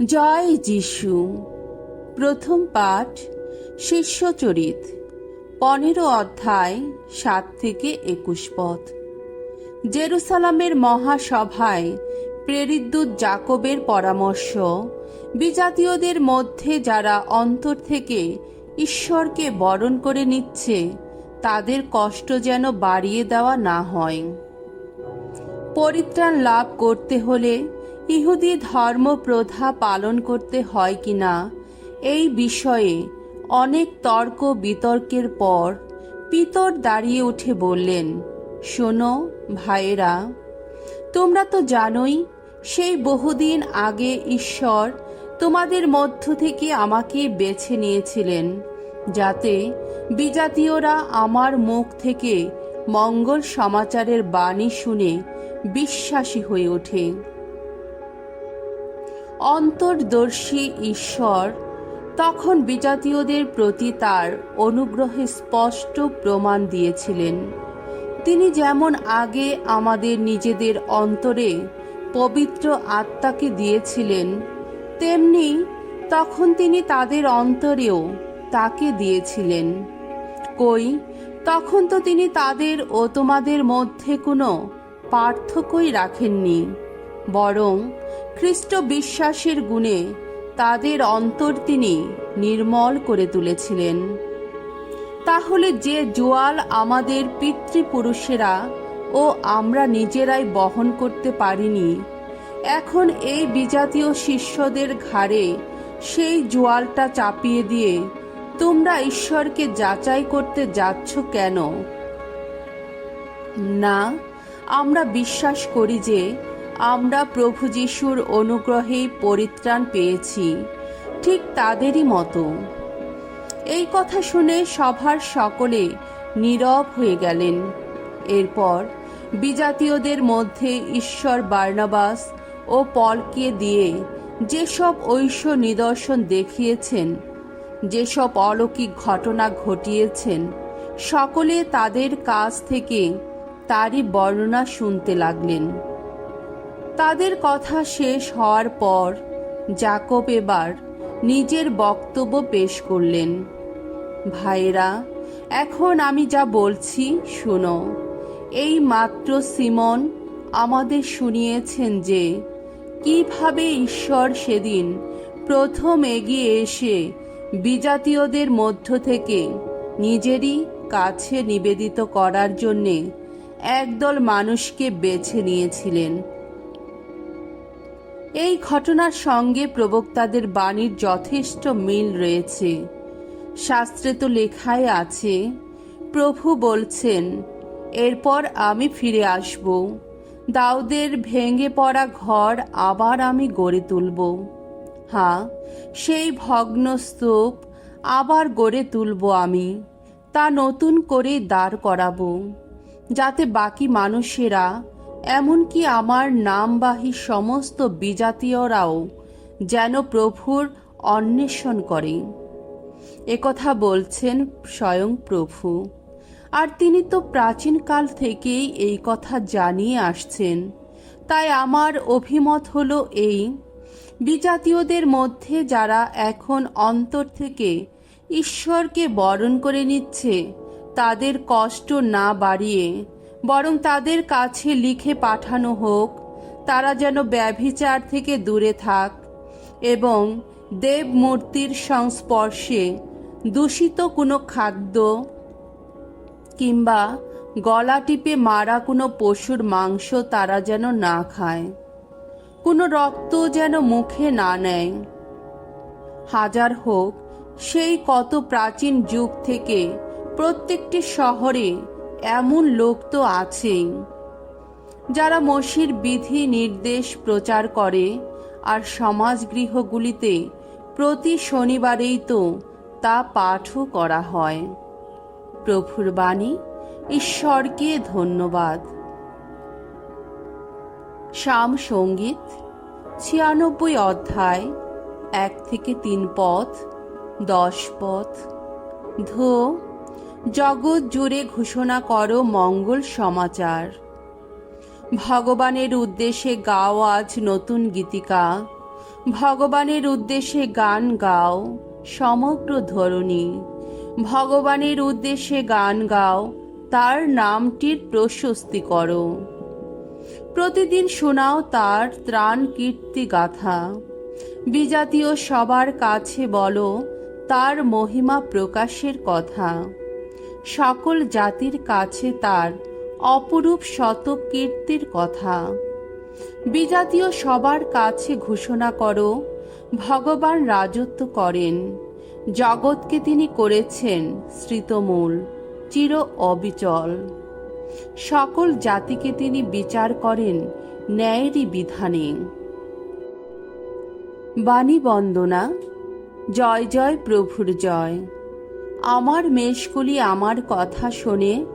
জয় যিশু। প্রথম পাঠ শিষ্যচরিত 15 অধ্যায় 7 থেকে 21 পদ। জেরুসালামের মহাসভায় প্রেরিতদূত জাকবের পরামর্শ, বিজাতীয়দের মধ্যে যারা অন্তর থেকে ঈশ্বরকে বরণ করে নিচ্ছে তাদের কষ্ট যেন বাড়িয়ে দেওয়া না হয়। পরিত্রাণ লাভ করতে হলে ইহুদি ধর্মপ্রথা পালন করতে হয় কিনা এই বিষয়ে অনেক তর্ক বিতর্কের পর পিতর দাঁড়িয়ে উঠে বললেন, শোনো ভাইয়েরা, তোমরা তো জানোই সেই বহুদিন আগে ঈশ্বর তোমাদের মধ্য থেকে আমাকে বেছে নিয়েছিলেন, যাতে বিজাতীয়রা আমার মুখ থেকে মঙ্গল সমাচারের বাণী শুনে বিশ্বাসী হয়ে ওঠে। অন্তর্দর্শী ঈশ্বর তখন বিজাতীয়দের প্রতি তার অনুগ্রহে স্পষ্ট প্রমাণ দিয়েছিলেন। তিনি যেমন আগে আমাদের নিজেদের অন্তরে পবিত্র আত্মাকে দিয়েছিলেন, তেমনি তখন তিনি তাদের অন্তরেও তাকে দিয়েছিলেন। কই, তখন তো তিনি তাদের ও তোমাদের মধ্যে কোনো পার্থক্যই রাখেননি, বরং খ্রিস্ট বিশ্বাসের গুণে তাদের অন্তর তিনি নির্মল করে তুলেছিলেন। তাহলে যে জোয়াল আমাদের পিতৃপুরুষেরা ও আমরা নিজেরাই বহন করতে পারিনি, এখন এই বিজাতীয় শিষ্যদের ঘাড়ে সেই জোয়ালটা চাপিয়ে দিয়ে তোমরা ঈশ্বরকে যাচাই করতে যাচ্ছ কেন? না, আমরা বিশ্বাস করি যে আমরা প্রভু যিশুর অনুগ্রহেই পরিত্রাণ পেয়েছি, ঠিক তাদেরই মতো। এই কথা শুনে সভার সকলে নীরব হয়ে গেলেন। এরপর বিজাতীয়দের মধ্যে ঈশ্বর বার্নাবাস ও পলকে দিয়ে যেসব ঐশ্ব নিদর্শন দেখিয়েছেন, যেসব অলৌকিক ঘটনা ঘটিয়েছেন, সকলে তাদের কাছ থেকে তারই বর্ণনা শুনতে লাগলেন। তাদের কথা শেষ হওয়ার পর জাকব এবার নিজের বক্তব্য পেশ করলেন। ভাইয়েরা, এখন আমি যা বলছি শুনো। এই মাত্র সিমন আমাদের শুনিয়েছেন যে কিভাবে ঈশ্বর সেদিন প্রথম এগিয়ে এসে বিজাতীয়দের মধ্য থেকে নিজেরই কাছে নিবেদিত করার জন্যে একদল মানুষকে বেছে নিয়েছিলেন। এই ঘটনার সঙ্গে প্রবক্তাদের বাণীর যথেষ্ট মিল রয়েছে। শাস্ত্রে তো লেখাই আছে, প্রভু বলছেন, এরপর আমি ফিরে আসব, দাউদের ভেঙে পড়া ঘর আবার আমি গড়ে তুলব। হ্যাঁ, সেই ভগ্ন স্তূপ আবার গড়ে তুলব আমি, তা নতুন করে দাঁড় করাবো, যাতে বাকি মানুষেরা, এমনকি আমার নামবাহী সমস্ত বিজাতীয়রাও যেন প্রভুর অন্বেষণ করে। একথা বলছেন স্বয়ং প্রভু, আর তিনি তো প্রাচীনকাল থেকেই এই কথা জানিয়ে আসছেন। তাই আমার অভিমত হলো এই, বিজাতীয়দের মধ্যে যারা এখন অন্তর থেকে ঈশ্বরকে বরণ করে নিচ্ছে তাদের কষ্ট না বাড়িয়ে বরং তাদের কাছে লিখে পাঠানো হোক, তারা যেন ব্যভিচার থেকে দূরে থাক এবং দেবমূর্তির সংস্পর্শে দূষিত কোনো খাদ্য কিংবা গলা টিপে মারা কোনো পশুর মাংস তারা যেন না খায়, কোনো রক্ত যেন মুখে না নেয়। হাজার হোক, সেই কত প্রাচীন যুগ থেকে প্রত্যেকটি শহরে এমন লোক তো আছেই, যারা মসির বিধি নির্দেশ প্রচার করে, আর সমাজগৃহগুলিতে প্রতি শনিবারেই তো তা পাঠও করা হয়। প্রভুর বাণী। ঈশ্বরকে ধন্যবাদ। সাম সঙ্গীত 96 অধ্যায় 1 থেকে 3 পদ, 10 পদ। ধো, জগৎ জুড়ে ঘোষণা করো মঙ্গল সমাচার। ভগবানের উদ্দেশ্যে গাও আজ নতুন গীতিকা। ভগবানের উদ্দেশ্যে গান গাও সমগ্র ধরণী। ভগবানের উদ্দেশ্যে গান গাও, তার নামটির প্রশস্তি করো। প্রতিদিন শোনাও তার ত্রাণ কীর্তি গাথা। বিজাতীয় সবার কাছে বলো তার মহিমা প্রকাশের কথা। সকল জাতির কাছে তার অপরূপ শত কীর্তির কথা। বিজাতীয় সবার কাছে ঘোষণা করো ভগবান রাজত্ব করেন। জগৎকে তিনি করেছেন শ্রিতমূল, চির অবিচল। সকল জাতিকে তিনি বিচার করেন ন্যায়েরই বিধানে। বাণী বন্দনা। জয় জয় প্রভুর জয়। আমার মেষগুলি আমার কথা শোনে,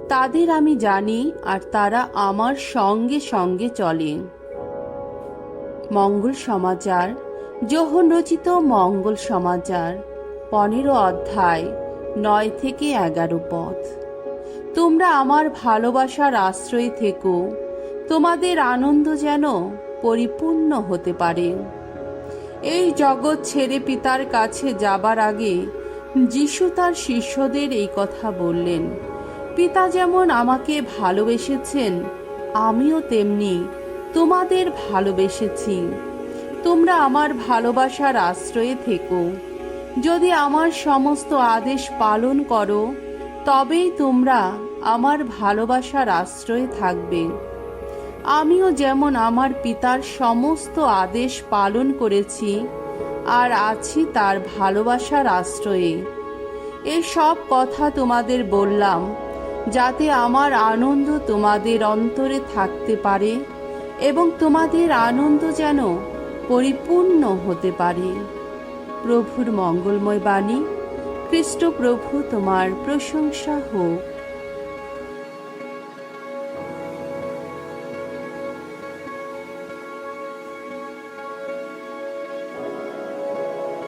তাদের আমি জানি, আর তারা আমার সঙ্গে সঙ্গে চলে। মঙ্গল সমাচার, যোহন রচিত মঙ্গল সমাচার, 15 অধ্যায়, 9 থেকে 11 পদ। তোমরা আমার ভালোবাসার আশ্রয়ে থেকো, তোমাদের আনন্দ যেন পরিপূর্ণ হতে পারে। এই জগৎ ছেড়ে পিতার কাছে যাবার আগে যিশু তার শিষ্যদের এই কথা বললেন, পিতা যেমন আমাকে ভালোবেসেছেন, আমিও তেমনি তোমাদের ভালোবেসেছি। তোমরা আমার ভালোবাসার আশ্রয়ে থেকো। যদি আমার সমস্ত আদেশ পালন করো, তবেই তোমরা আমার ভালোবাসার আশ্রয়ে থাকবে। আমিও যেমন আমার পিতার সমস্ত আদেশ পালন করেছি আর আছি তার ভালোবাসার আশ্রয়ে। এই সব কথা তোমাদের বললাম, যাতে আমার আনন্দ তোমাদের অন্তরে থাকতে পারে এবং তোমাদের আনন্দ যেন পরিপূর্ণ হতে পারে। প্রভুর মঙ্গলময় বাণী। খ্রিস্ট প্রভু তোমার প্রশংসা হোক।